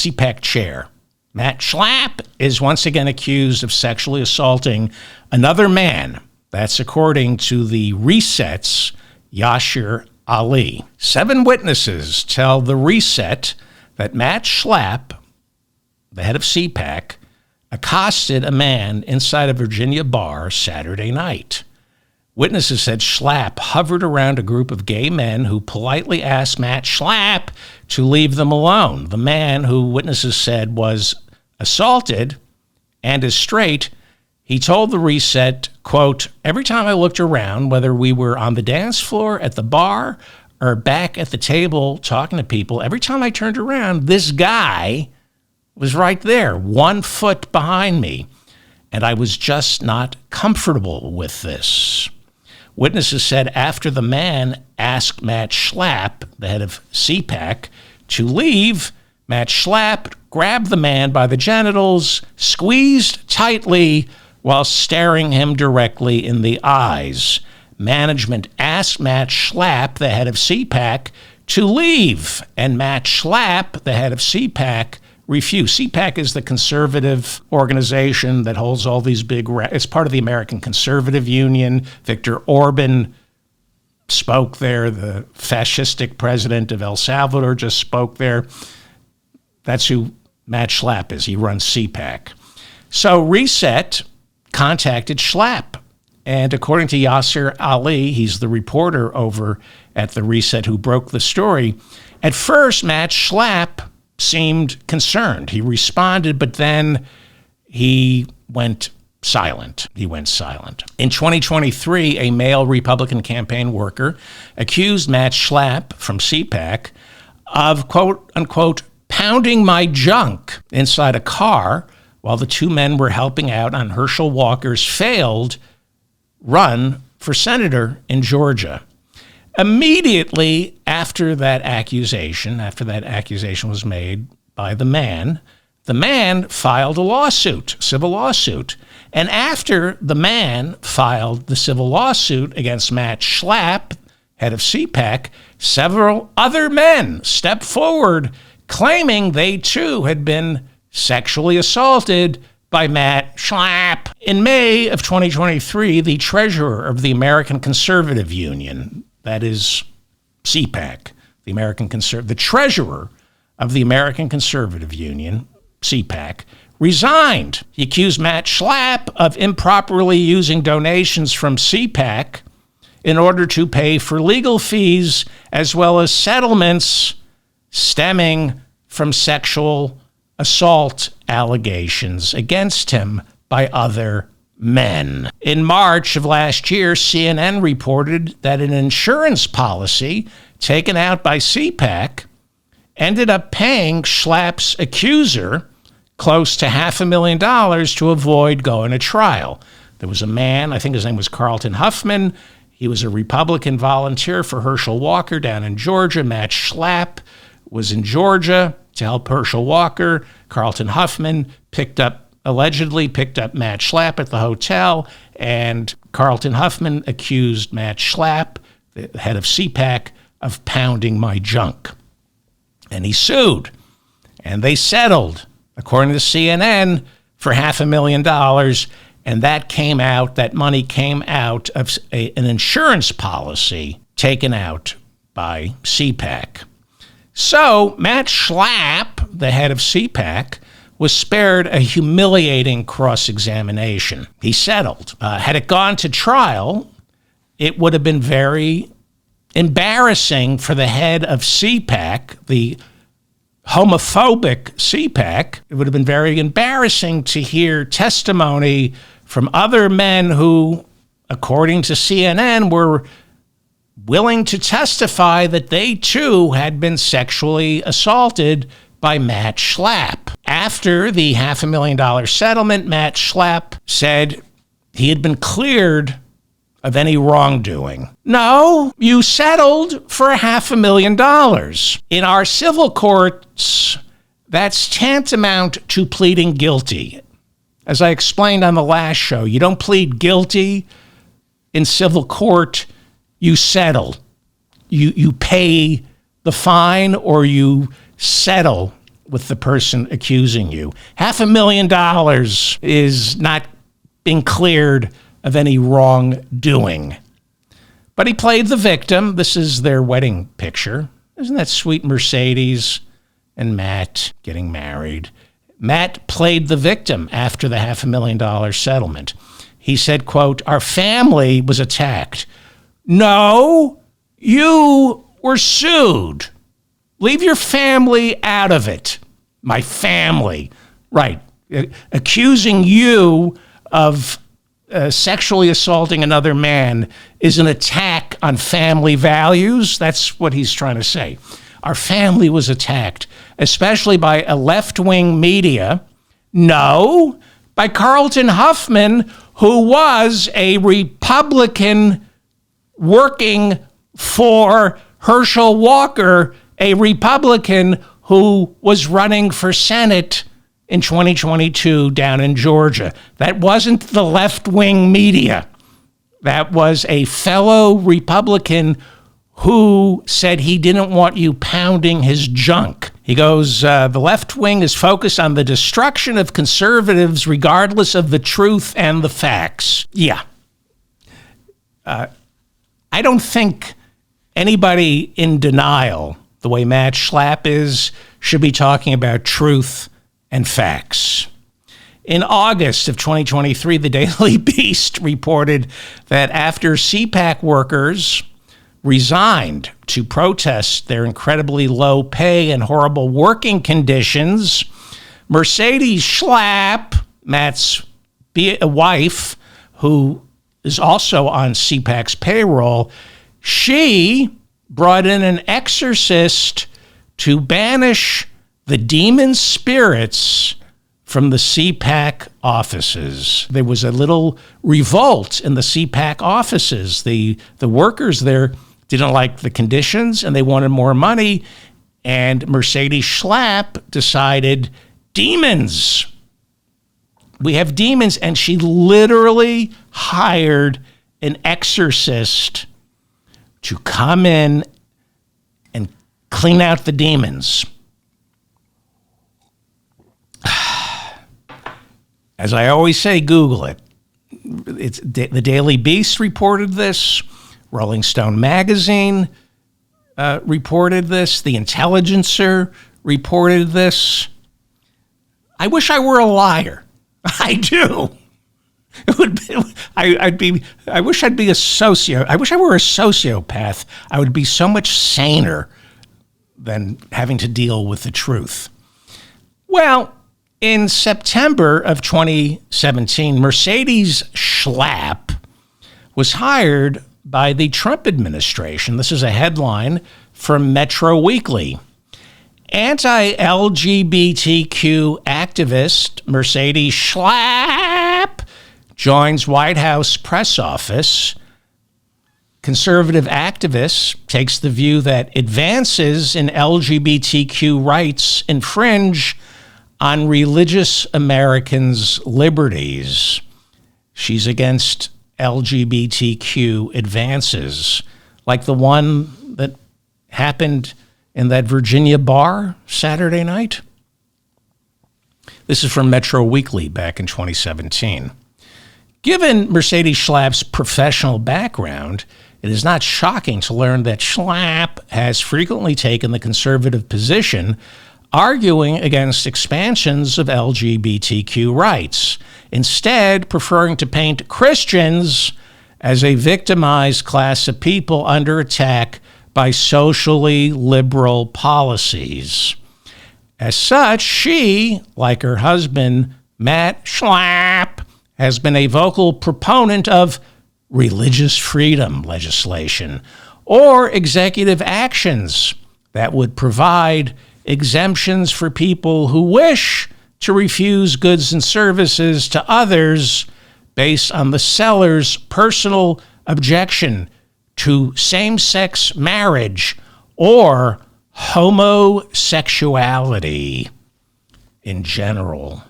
CPAC chair. Matt Schlapp is once again accused of sexually assaulting another man. That's according to the Reset's Yashir Ali. 7 witnesses tell the Reset that Matt Schlapp, the head of CPAC, accosted a man inside a Virginia bar Saturday night. Witnesses said Schlapp hovered around a group of gay men who politely asked Matt Schlapp to leave them alone. The man, who witnesses said was assaulted and is straight, he told the Reset, quote, "Every time I looked around, whether we were on the dance floor, at the bar, or back at the table talking to people, every time I turned around, this guy was right there, 1 foot behind me, and I was just not comfortable with this." Witnesses said after the man asked Matt Schlapp, the head of CPAC, to leave, Matt Schlapp grabbed the man by the genitals, squeezed tightly while staring him directly in the eyes. Management asked Matt Schlapp, the head of CPAC, to leave, and Matt Schlapp, the head of CPAC, refused. CPAC is the conservative organization that holds all these big... It's part of the American Conservative Union. Viktor Orban spoke there. The fascistic president of El Salvador just spoke there. That's who Matt Schlapp is. He runs CPAC. So Reset contacted Schlapp. And according to Yashir Ali, he's the reporter over at the Reset who broke the story. At first, Matt Schlapp seemed concerned. He responded, but then he went silent. In 2023, a male Republican campaign worker accused Matt Schlapp from CPAC of, quote unquote, pounding my junk inside a car while the 2 men were helping out on Herschel Walker's failed run for senator in Georgia. Immediately after that accusation was made by the man filed a civil lawsuit. And after the man filed the civil lawsuit against Matt Schlapp, head of CPAC, several other men stepped forward claiming they too had been sexually assaulted by Matt Schlapp. In May of 2023, the treasurer of the American Conservative Union, that is CPAC, the treasurer of the American Conservative Union, CPAC, resigned. He accused Matt Schlapp of improperly using donations from CPAC in order to pay for legal fees as well as settlements stemming from sexual assault allegations against him by other men. In March of last year, CNN reported that an insurance policy taken out by CPAC ended up paying Schlapp's accuser close to $500,000 to avoid going to trial. There was a man, I think his name was Carlton Huffman. He was a Republican volunteer for Herschel Walker down in Georgia. Matt Schlapp was in Georgia to help Herschel Walker. Carlton Huffman allegedly picked up Matt Schlapp at the hotel, and Carlton Huffman accused Matt Schlapp, the head of CPAC, of pounding my junk. And he sued, and they settled, according to CNN, for $500,000, and that money came out of an insurance policy taken out by CPAC. So Matt Schlapp, the head of CPAC, was spared a humiliating cross-examination. He settled. Had it gone to trial, it would have been very embarrassing for the head of CPAC, the homophobic CPAC. It would have been very embarrassing to hear testimony from other men who, according to CNN, were willing to testify that they too had been sexually assaulted by Matt Schlapp. After the $500,000 settlement, Matt Schlapp said he had been cleared of any wrongdoing. No, you settled for $500,000. In our civil courts, that's tantamount to pleading guilty. As I explained on the last show, you don't plead guilty in civil court, you settle. You pay the fine or you settle with the person accusing you. $500,000 is not being cleared of any wrongdoing. But he played the victim. This is their wedding picture. Isn't that sweet? Mercedes and Matt getting married. Matt played the victim after the $500,000 settlement. He said, quote, "Our family was attacked." No, you were sued. Leave your family out of it. My family. Right. Accusing you of sexually assaulting another man is an attack on family values. That's what he's trying to say. Our family was attacked, especially by a left-wing media. No, by Carlton Huffman, who was a Republican working for Herschel Walker, a Republican who was running for Senate in 2022 down in Georgia. That wasn't the left-wing media. That was a fellow Republican who said he didn't want you pounding his junk. He goes, the left wing is focused on the destruction of conservatives regardless of the truth and the facts. Yeah. I don't think anybody in denial, the way Matt Schlapp is, should be talking about truth and facts. In August of 2023, the Daily Beast reported that after CPAC workers resigned to protest their incredibly low pay and horrible working conditions, Mercedes Schlapp, Matt's wife, who is also on CPAC's payroll, she brought in an exorcist to banish the demon spirits from the CPAC offices. There was a little revolt in the CPAC offices. The workers there didn't like the conditions and they wanted more money. And Mercedes Schlapp decided, demons. We have demons. And she literally hired an exorcist to come in and clean out the demons. As I always say, Google it. The Daily Beast reported this. Rolling Stone magazine reported this. The Intelligencer reported this. I wish I were a liar. I do. It would be, I wish I'd be a I wish I were a sociopath. I would be so much saner than having to deal with the truth. Well, in September of 2017, Mercedes Schlapp was hired by the Trump administration. This is a headline from Metro Weekly. Anti-LGBTQ activist Mercedes Schlapp joins White House press office. Conservative activist takes the view that advances in LGBTQ rights infringe on religious Americans' liberties. She's against LGBTQ advances, like the one that happened in that Virginia bar Saturday night. This is from Metro Weekly back in 2017. Given Mercedes Schlapp's professional background, it is not shocking to learn that Schlapp has frequently taken the conservative position arguing against expansions of LGBTQ rights, instead preferring to paint Christians as a victimized class of people under attack by socially liberal policies. As such, she, like her husband, Matt Schlapp, has been a vocal proponent of religious freedom legislation or executive actions that would provide exemptions for people who wish to refuse goods and services to others based on the seller's personal objection to same-sex marriage or homosexuality in general.